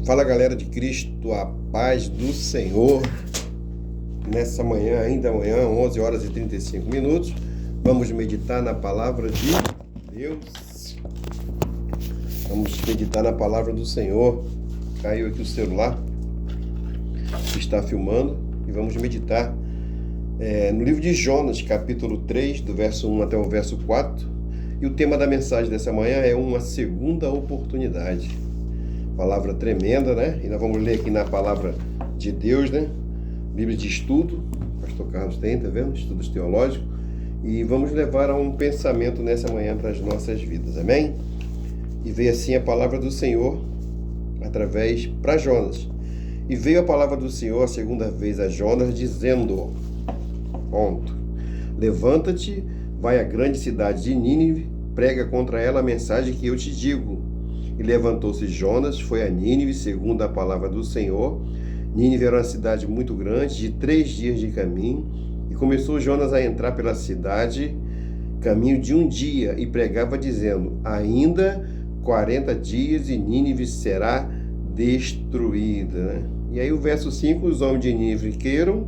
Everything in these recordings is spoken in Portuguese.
Fala, galera de Cristo, a paz do Senhor. Nessa manhã, ainda amanhã, 11 horas e 35 minutos, vamos meditar na palavra de Deus. Vamos meditar na palavra do Senhor. Caiu aqui o celular que está filmando e vamos meditar no livro de Jonas, capítulo 3, do verso 1 até o verso 4. E o tema da mensagem dessa manhã é uma segunda oportunidade. Palavra tremenda, né? E nós vamos ler aqui na palavra de Deus, né? Bíblia de estudo, o pastor Carlos tem, tá vendo? Estudos teológicos. E vamos levar a um pensamento nessa manhã para as nossas vidas, amém? E veio assim a palavra do Senhor através para Jonas. E veio a palavra do Senhor a segunda vez a Jonas, dizendo, levanta-te, vai à grande cidade de Nínive, prega contra ela a mensagem que eu te digo. E levantou-se Jonas, foi a Nínive, segundo a palavra do Senhor. Nínive era uma cidade muito grande, de 3 dias de caminho. E começou Jonas a entrar pela cidade, caminho de 1 dia, e pregava dizendo, ainda 40 dias e Nínive será destruída. Né? E aí o verso 5, os homens de Nínive creram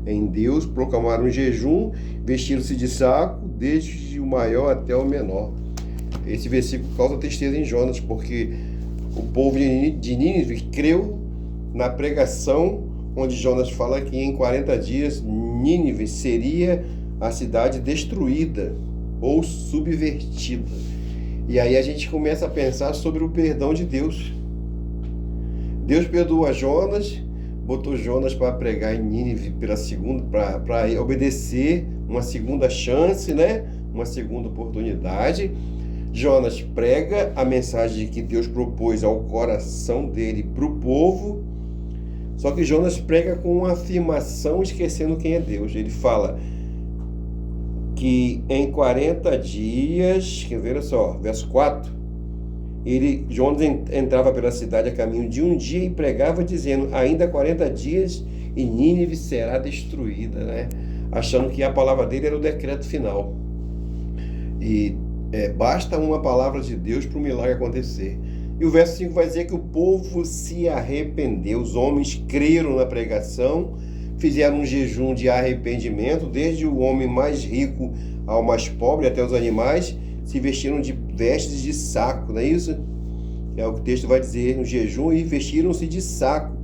em Deus, proclamaram um jejum, vestiram-se de saco, desde o maior até o menor. Esse versículo causa tristeza em Jonas, porque o povo de Nínive creu na pregação onde Jonas fala que em 40 dias Nínive seria a cidade destruída ou subvertida. E aí a gente começa a pensar sobre o perdão de Deus. Deus perdoa Jonas, botou Jonas para pregar em Nínive para obedecer, uma segunda chance, né? Uma segunda oportunidade. Jonas prega a mensagem que Deus propôs ao coração dele para o povo, só que Jonas prega com uma afirmação esquecendo quem é Deus. Ele fala que em 40 dias, quer ver só, verso 4, Jonas entrava pela cidade a caminho de 1 dia e pregava dizendo, ainda 40 dias e Nínive será destruída, né? Achando que a palavra dele era o decreto final. E basta uma palavra de Deus para o milagre acontecer. E o verso 5 vai dizer que o povo se arrependeu, os homens creram na pregação, fizeram um jejum de arrependimento, desde o homem mais rico ao mais pobre, até os animais, se vestiram de vestes de saco, não é isso? É o que o texto vai dizer, no jejum, e vestiram-se de saco,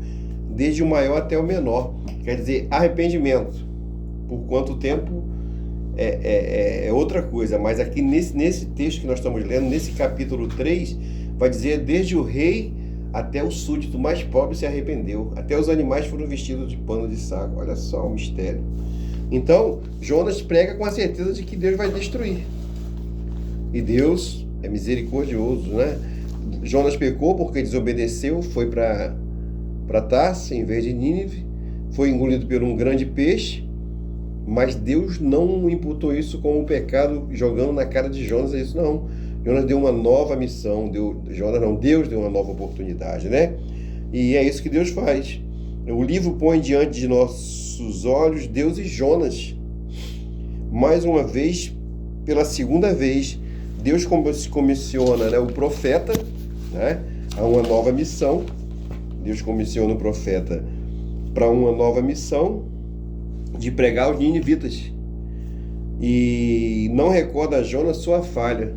desde o maior até o menor. Quer dizer, arrependimento. Por quanto tempo? É outra coisa, mas aqui nesse texto que nós estamos lendo, nesse capítulo 3, vai dizer, desde o rei até o súdito mais pobre se arrependeu, até os animais foram vestidos de pano de saco. Olha só o mistério. Então, Jonas prega com a certeza de que Deus vai destruir. E Deus é misericordioso, né? Jonas pecou porque desobedeceu, foi para Tarsis em vez de Nínive, foi engolido por um grande peixe, mas Deus não imputou isso como um pecado, jogando na cara de Jonas, isso não. Jonas deu uma nova missão, Deus deu uma nova oportunidade, né? E é isso que Deus faz. O livro põe diante de nossos olhos Deus e Jonas. Mais uma vez, pela segunda vez, Deus comissiona, né, o profeta, né, a uma nova missão. Deus comissiona o profeta para uma nova missão, de pregar aos ninivitas, e não recorda a Jonas sua falha.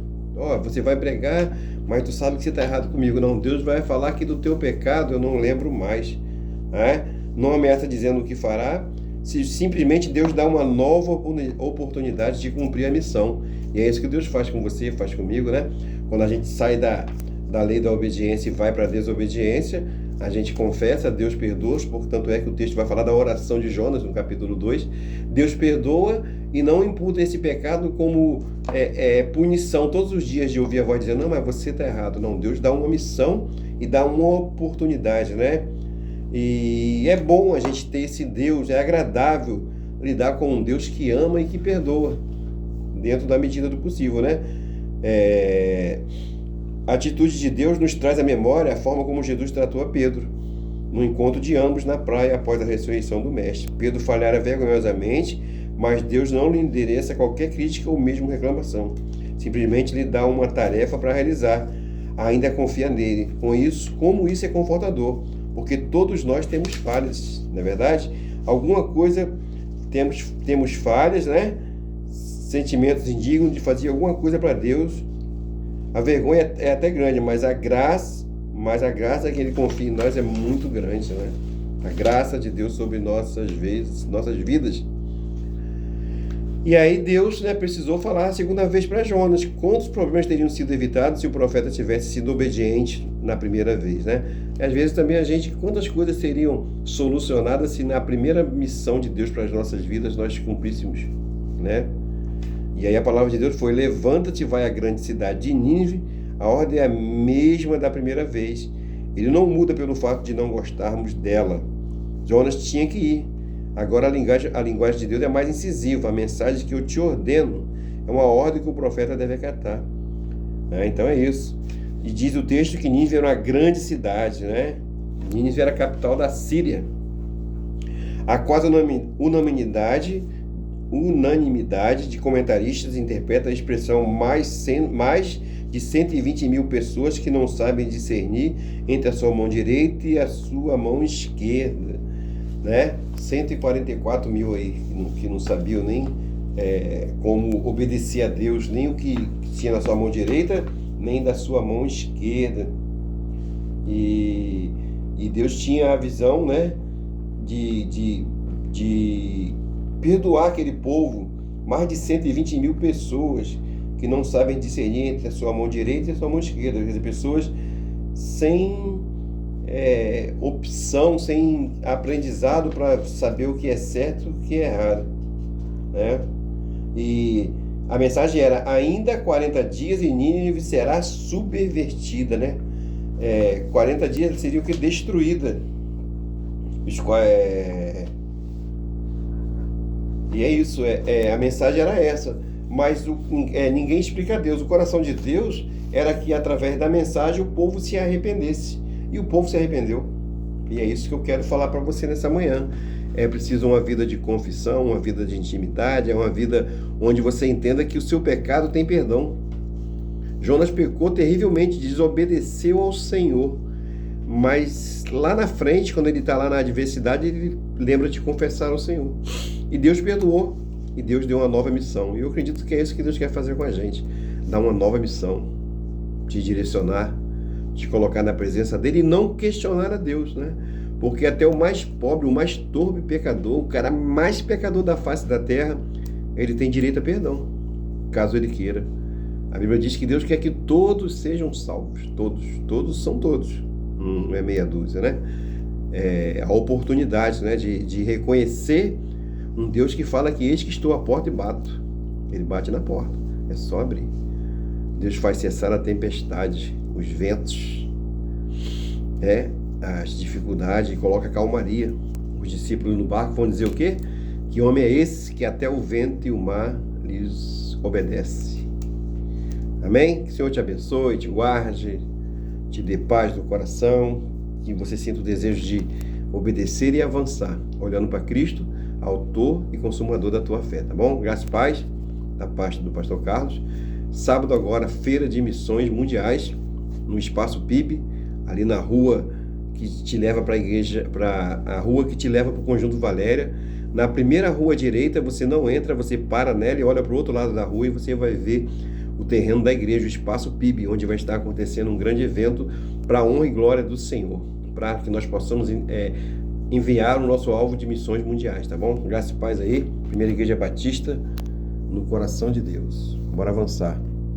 Você vai pregar, mas tu sabe que você está errado comigo. Não, Deus vai falar que do teu pecado eu não lembro mais, né? Não ameaça dizendo o que fará, simplesmente Deus dá uma nova oportunidade de cumprir a missão. E é isso que Deus faz com você, faz comigo, né? Quando a gente sai da lei da obediência e vai para a desobediência, a gente confessa, Deus perdoa, portanto é que o texto vai falar da oração de Jonas, no capítulo 2. Deus perdoa e não imputa esse pecado como punição todos os dias de ouvir a voz dizendo, não, mas você está errado. Não, Deus dá uma missão e dá uma oportunidade, né? E é bom a gente ter esse Deus, é agradável lidar com um Deus que ama e que perdoa, dentro da medida do possível, né? A atitude de Deus nos traz à memória a forma como Jesus tratou a Pedro, no encontro de ambos na praia após a ressurreição do Mestre. Pedro falhara vergonhosamente, mas Deus não lhe endereça qualquer crítica ou mesmo reclamação. Simplesmente lhe dá uma tarefa para realizar. ainda confia nele. Com isso, como isso é confortador, porque todos nós temos falhas, não é verdade? Alguma coisa temos falhas, né? Sentimentos indignos de fazer alguma coisa para Deus. A vergonha é até grande, mas a graça que Ele confia em nós é muito grande, né? A graça de Deus sobre nossas vidas. E aí Deus, né, precisou falar a segunda vez para Jonas quantos problemas teriam sido evitados se o profeta tivesse sido obediente na primeira vez, né? E às vezes também quantas coisas seriam solucionadas se na primeira missão de Deus para as nossas vidas nós cumpríssemos, né? E aí a palavra de Deus foi: levanta-te, vai à grande cidade de Nínive. A ordem é a mesma da primeira vez. Ele não muda pelo fato de não gostarmos dela. Jonas tinha que ir. Agora a linguagem de Deus é mais incisiva. A mensagem que eu te ordeno é uma ordem que o profeta deve acatar. Então é isso. E diz o texto que Nínive era uma grande cidade, né? Nínive era a capital da Síria. A quase unanimidade de comentaristas interpreta a expressão mais de 120 mil pessoas que não sabem discernir entre a sua mão direita e a sua mão esquerda, né? 144 mil aí que não sabiam nem como obedecer a Deus, nem o que tinha na sua mão direita, nem da sua mão esquerda. E Deus tinha a visão, né, de perdoar aquele povo, mais de 120 mil pessoas que não sabem discernir entre a sua mão direita e a sua mão esquerda. Quer dizer, pessoas sem opção, sem aprendizado para saber o que é certo e o que é errado, né? E a mensagem era: ainda 40 dias e Nínive será subvertida, né? 40 dias seria o que? Destruída. E é isso, a mensagem era essa. Mas ninguém explica a Deus. O coração de Deus era que através da mensagem o povo se arrependesse. E o povo se arrependeu. E é isso que eu quero falar para você nessa manhã. É preciso uma vida de confissão, uma vida de intimidade, uma vida onde você entenda que o seu pecado tem perdão. Jonas pecou terrivelmente, desobedeceu ao Senhor. Mas lá na frente, quando ele está lá na adversidade, ele lembra de confessar ao Senhor. E Deus perdoou. E Deus deu uma nova missão. E eu acredito que é isso que Deus quer fazer com a gente. Dar uma nova missão. Te direcionar, te colocar na presença dele e não questionar a Deus, né? Porque até o mais pobre, o mais torpe pecador, o cara mais pecador da face da terra, ele tem direito a perdão, caso ele queira. A Bíblia diz que Deus quer que todos sejam salvos. Todos são todos. Não é meia dúzia, né? É a oportunidade, né, de reconhecer um Deus que fala que eis que estou à porta e bato. Ele bate na porta. É só abrir. Deus faz cessar a tempestade, os ventos, as dificuldades, e coloca calmaria. Os discípulos no barco vão dizer o quê? Que homem é esse que até o vento e o mar lhes obedece. Amém? Que o Senhor te abençoe, te guarde, te dê paz no coração, que você sinta o desejo de obedecer e avançar, olhando para Cristo, autor e consumador da tua fé, tá bom? Graças e paz, da parte do pastor Carlos. Sábado agora, feira de missões mundiais, no Espaço PIB, ali na rua que te leva para a igreja, a rua que te leva para o Conjunto Valéria. Na primeira rua direita, você não entra, você para nela e olha para o outro lado da rua e você vai ver o terreno da igreja, o Espaço PIB, onde vai estar acontecendo um grande evento para a honra e glória do Senhor, para que nós possamos enviar o nosso alvo de missões mundiais, tá bom? Graça e paz aí, Primeira Igreja Batista, no coração de Deus. Bora avançar.